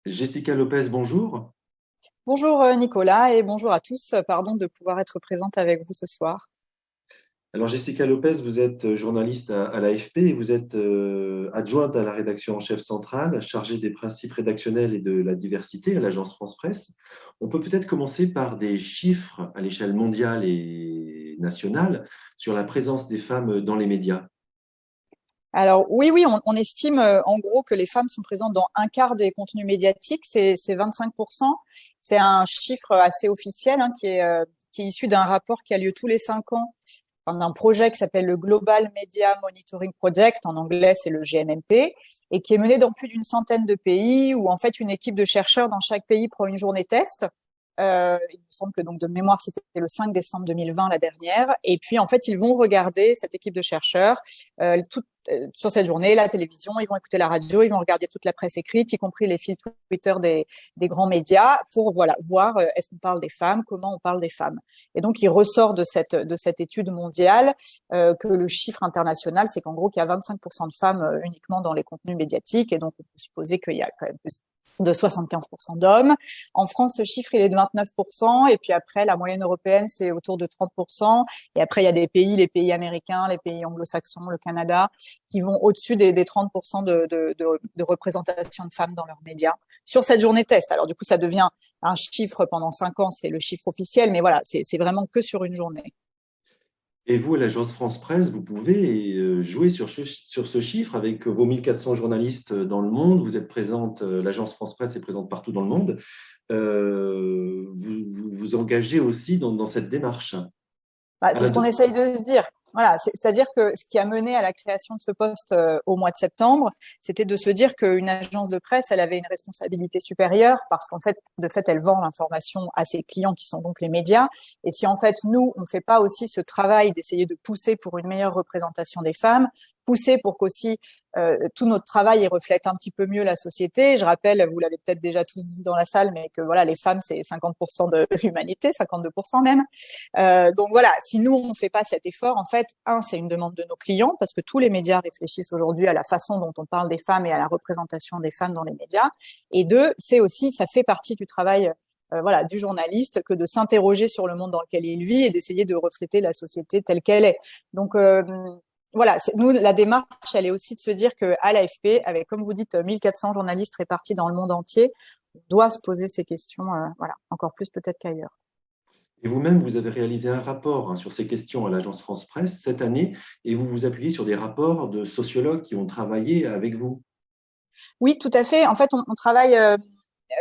Jessica Lopez, bonjour. Bonjour Nicolas et bonjour à tous. Pardon de pouvoir être présente avec vous ce soir. Alors Jessica Lopez, vous êtes journaliste à l'AFP et vous êtes adjointe à la rédaction en chef centrale, chargée des principes rédactionnels et de la diversité à l'agence France Presse. On peut peut-être commencer par des chiffres à l'échelle mondiale et nationale sur la présence des femmes dans les médias. Alors oui, on estime en gros que les femmes sont présentes dans un quart des contenus médiatiques, c'est 25%. C'est un chiffre assez officiel qui est issu d'un rapport qui a lieu tous les 5 ans, enfin, d'un projet qui s'appelle le Global Media Monitoring Project, en anglais c'est le GMMP, et qui est mené dans plus d'une centaine de pays où en fait une équipe de chercheurs dans chaque pays prend une journée test. Il me semble que donc de mémoire c'était le 5 décembre 2020 la dernière. Et puis en fait ils vont regarder cette équipe de chercheurs sur cette journée la télévision, ils vont écouter la radio, ils vont regarder toute la presse écrite, y compris les fils Twitter des grands médias pour voilà voir est-ce qu'on parle des femmes, comment on parle des femmes. Et donc il ressort de cette étude mondiale que le chiffre international c'est qu'en gros qu'il y a 25% de femmes uniquement dans les contenus médiatiques et donc on peut supposer qu'il y a quand même plus de 75% d'hommes. En France, ce chiffre, il est de 29%. Et puis après, la moyenne européenne, c'est autour de 30%. Et après, il y a des pays, les pays américains, les pays anglo-saxons, le Canada, qui vont au-dessus des 30% de représentation de femmes dans leurs médias sur cette journée test. Alors, du coup, ça devient un chiffre pendant 5 ans. C'est le chiffre officiel. Mais voilà, c'est vraiment que sur une journée. Et vous, à l'agence France Presse, vous pouvez jouer sur ce chiffre avec vos 1400 journalistes dans le monde. Vous êtes présente, l'agence France Presse est présente partout dans le monde. Vous vous engagez aussi dans cette démarche. Bah, À c'est la ce qu'on de- essaye de se dire. Voilà, c'est-à-dire que ce qui a mené à la création de ce poste au mois de septembre, c'était de se dire qu'une agence de presse, elle avait une responsabilité supérieure parce qu'en fait, de fait, elle vend l'information à ses clients qui sont donc les médias. Et si en fait, nous, on fait pas aussi ce travail d'essayer de pousser pour une meilleure représentation des femmes, pousser pour qu'aussi tout notre travail reflète un petit peu mieux la société. Je rappelle, vous l'avez peut-être déjà tous dit dans la salle, mais que voilà, les femmes, c'est 50% de l'humanité, 52% même. Donc voilà, si nous on fait pas cet effort, en fait, c'est une demande de nos clients parce que tous les médias réfléchissent aujourd'hui à la façon dont on parle des femmes et à la représentation des femmes dans les médias. Et deux, c'est aussi, ça fait partie du travail voilà, du journaliste que de s'interroger sur le monde dans lequel il vit et d'essayer de refléter la société telle qu'elle est. Donc voilà, nous la démarche, elle est aussi de se dire que à l'AFP, avec comme vous dites 1400 journalistes répartis dans le monde entier, on doit se poser ces questions, voilà, encore plus peut-être qu'ailleurs. Et vous-même, vous avez réalisé un rapport sur ces questions à l'agence France Presse cette année et vous vous appuyez sur des rapports de sociologues qui ont travaillé avec vous. Oui, tout à fait. En fait, on travaille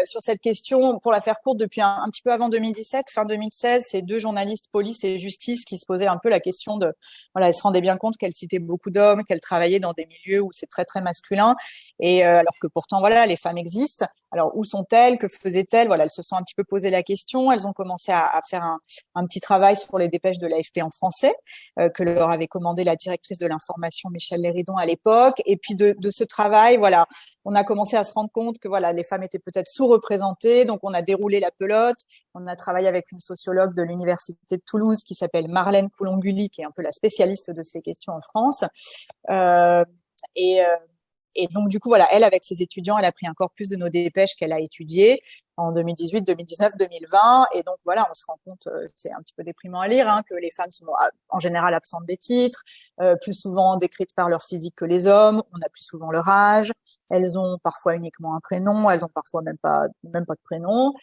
sur cette question, pour la faire courte, depuis un petit peu avant 2017, fin 2016, c'est deux journalistes police et justice qui se posaient un peu la question de, voilà, elles se rendaient bien compte qu'elles citaient beaucoup d'hommes, qu'elles travaillaient dans des milieux où c'est très très masculin, et alors que pourtant voilà, les femmes existent. Alors où sont-elles, que faisaient-elles? Voilà, elles se sont un petit peu posé la question. Elles ont commencé à faire un petit travail sur les dépêches de l'AFP en français que leur avait commandé la directrice de l'information Michèle Léridon à l'époque. Et puis de ce travail, voilà, on a commencé à se rendre compte que voilà, les femmes étaient peut-être sous-représentées, donc on a déroulé la pelote. On a travaillé avec une sociologue de l'université de Toulouse qui s'appelle Marlène Coulonguli, qui est un peu la spécialiste de ces questions en France. Euh, et, euh, et donc du coup voilà, elle avec ses étudiants, elle a pris un corpus de nos dépêches qu'elle a étudié en 2018, 2019, 2020. Et donc voilà, on se rend compte, c'est un petit peu déprimant à lire, que les femmes sont en général absentes des titres, plus souvent décrites par leur physique que les hommes. On a plus souvent leur âge. Elles ont parfois uniquement un prénom, elles ont parfois même pas de prénom.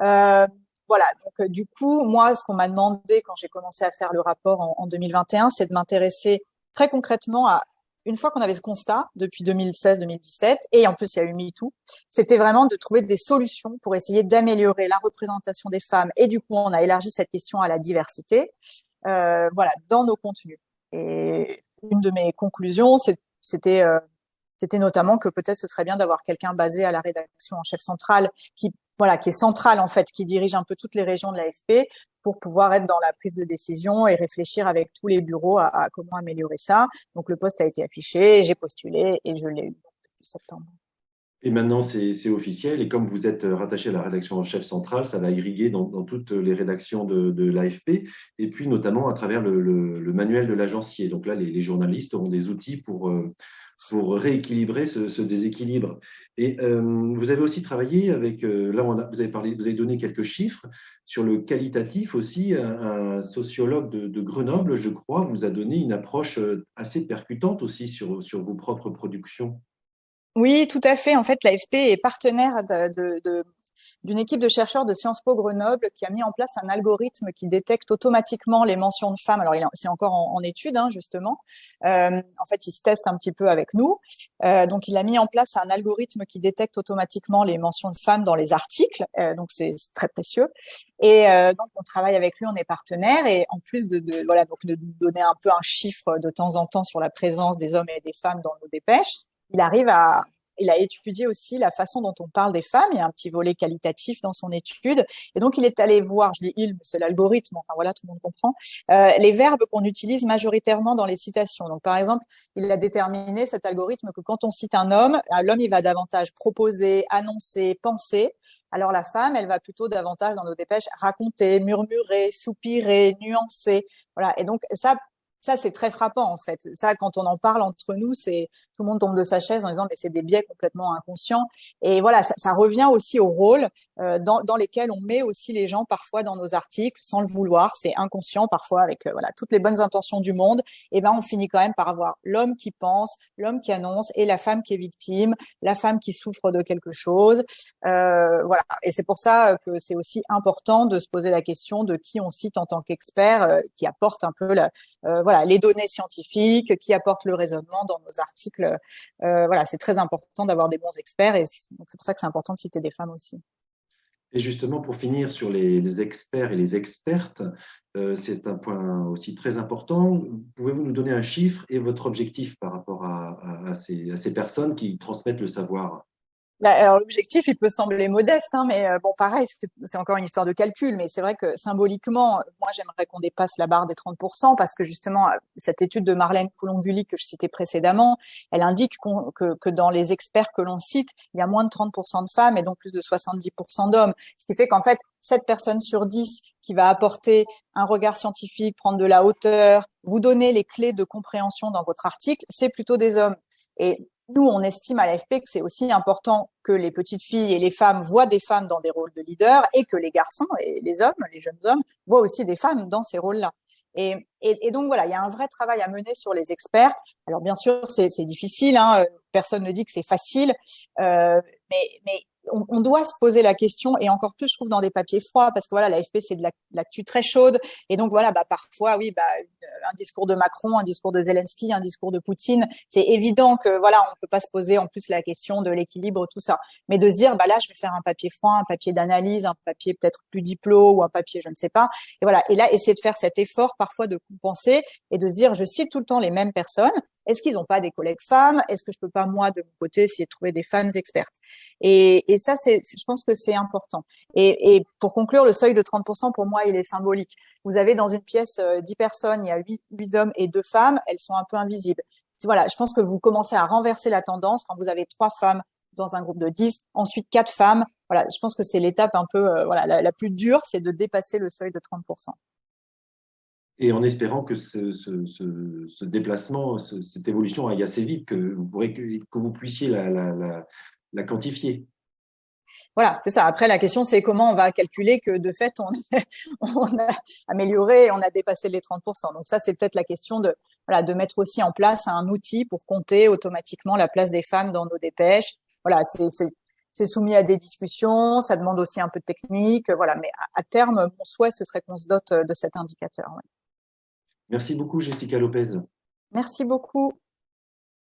Euh, voilà, donc du coup, moi, ce qu'on m'a demandé quand j'ai commencé à faire le rapport en 2021, c'est de m'intéresser très concrètement à, une fois qu'on avait ce constat, depuis 2016-2017, et en plus il y a eu MeToo, c'était vraiment de trouver des solutions pour essayer d'améliorer la représentation des femmes. Et du coup, on a élargi cette question à la diversité, voilà, dans nos contenus. Et une de mes conclusions, c'était notamment que peut-être ce serait bien d'avoir quelqu'un basé à la rédaction en chef central qui, voilà, qui est central en fait, qui dirige un peu toutes les régions de l'AFP pour pouvoir être dans la prise de décision et réfléchir avec tous les bureaux à comment améliorer ça. Donc le poste a été affiché, j'ai postulé et je l'ai eu depuis septembre. Et maintenant, c'est officiel. Et comme vous êtes rattaché à la rédaction en chef centrale, ça va irriguer dans toutes les rédactions de l'AFP, et puis notamment à travers le manuel de l'agencier. Donc là, les journalistes auront des outils pour rééquilibrer ce déséquilibre. Et vous avez aussi travaillé avec, là, vous avez parlé, vous avez donné quelques chiffres sur le qualitatif aussi. Un sociologue de Grenoble, je crois, vous a donné une approche assez percutante aussi sur vos propres productions. Oui, tout à fait. En fait, l'AFP est partenaire d'une équipe de chercheurs de Sciences Po Grenoble qui a mis en place un algorithme qui détecte automatiquement les mentions de femmes. Alors, c'est encore en étude, hein, justement. En fait, il se teste un petit peu avec nous. Donc, il a mis en place un algorithme qui détecte automatiquement les mentions de femmes dans les articles. Donc, c'est très précieux. Et donc, on travaille avec lui, on est partenaire. Et en plus voilà, donc de nous donner un peu un chiffre de temps en temps sur la présence des hommes et des femmes dans nos dépêches, il a étudié aussi la façon dont on parle des femmes. Il y a un petit volet qualitatif dans son étude. Et donc, il est allé voir, je dis il, c'est l'algorithme, enfin voilà, tout le monde comprend, les verbes qu'on utilise majoritairement dans les citations. Donc, par exemple, il a déterminé, cet algorithme, que quand on cite un homme, l'homme, il va davantage proposer, annoncer, penser. Alors, la femme, elle va plutôt davantage, dans nos dépêches, raconter, murmurer, soupirer, nuancer. Voilà. Et donc, ça, c'est très frappant, en fait. Ça, quand on en parle entre nous, tout le monde tombe de sa chaise en disant mais c'est des biais complètement inconscients. Et voilà, ça revient aussi au rôle dans lesquels on met aussi les gens parfois dans nos articles sans le vouloir. C'est inconscient parfois avec voilà toutes les bonnes intentions du monde. Et ben on finit quand même par avoir l'homme qui pense, l'homme qui annonce et la femme qui est victime, la femme qui souffre de quelque chose. Voilà. Et c'est pour ça que c'est aussi important de se poser la question de qui on cite en tant qu'expert, qui apporte un peu voilà les données scientifiques, qui apporte le raisonnement dans nos articles. Voilà, c'est très important d'avoir des bons experts et donc c'est pour ça que c'est important de citer des femmes aussi. Et justement, pour finir sur les experts et les expertes, c'est un point aussi très important. Pouvez-vous nous donner un chiffre et votre objectif par rapport à ces personnes qui transmettent le savoir? Alors l'objectif, il peut sembler modeste, hein, mais bon, pareil, c'est encore une histoire de calcul, mais c'est vrai que symboliquement, moi, j'aimerais qu'on dépasse la barre des 30% parce que justement, cette étude de Marlène Coulon-Gully que je citais précédemment, elle indique que dans les experts que l'on cite, il y a moins de 30% de femmes et donc plus de 70% d'hommes. Ce qui fait qu'en fait, 7 personnes sur 10 qui va apporter un regard scientifique, prendre de la hauteur, vous donner les clés de compréhension dans votre article, c'est plutôt des hommes. Et nous, on estime à l'AFP que c'est aussi important que les petites filles et les femmes voient des femmes dans des rôles de leader et que les garçons et les hommes, les jeunes hommes, voient aussi des femmes dans ces rôles-là. Et donc voilà, il y a un vrai travail à mener sur les experts. Alors bien sûr, c'est difficile, hein, personne ne dit que c'est facile, mais on doit se poser la question, et encore plus, je trouve, dans des papiers froids, parce que voilà, l'AFP, c'est de l'actu très chaude, et donc voilà, bah parfois, oui, bah un discours de Macron, un discours de Zelensky, un discours de Poutine, c'est évident que voilà, on peut pas se poser en plus la question de l'équilibre, tout ça, mais de se dire, bah là, je vais faire un papier froid, un papier d'analyse, un papier peut-être plus diplo ou un papier, je ne sais pas, et voilà, et là, essayer de faire cet effort parfois de compenser et de se dire, je cite tout le temps les mêmes personnes. Est-ce qu'ils n'ont pas des collègues femmes? Est-ce que je peux pas, moi, de mon côté, essayer de trouver des femmes expertes? Et ça, je pense que c'est important. Et pour conclure, le seuil de 30%, pour moi, il est symbolique. Vous avez dans une pièce 10 personnes, il y a 8 hommes et 2 femmes, elles sont un peu invisibles. Voilà, je pense que vous commencez à renverser la tendance quand vous avez 3 femmes dans un groupe de 10, ensuite 4 femmes. Voilà, je pense que c'est l'étape un peu, voilà, la plus dure, c'est de dépasser le seuil de 30%. Et en espérant que ce déplacement, cette évolution aille assez vite, que vous puissiez la quantifier. Voilà, c'est ça. Après, la question, c'est comment on va calculer que de fait, on a amélioré, on a dépassé les 30%. Donc ça, c'est peut-être la question voilà, de mettre aussi en place un outil pour compter automatiquement la place des femmes dans nos dépêches. Voilà, c'est soumis à des discussions, ça demande aussi un peu de technique. Voilà, mais à terme, mon souhait, ce serait qu'on se dote de cet indicateur. Ouais. Merci beaucoup, Jessica Lopez. Merci beaucoup.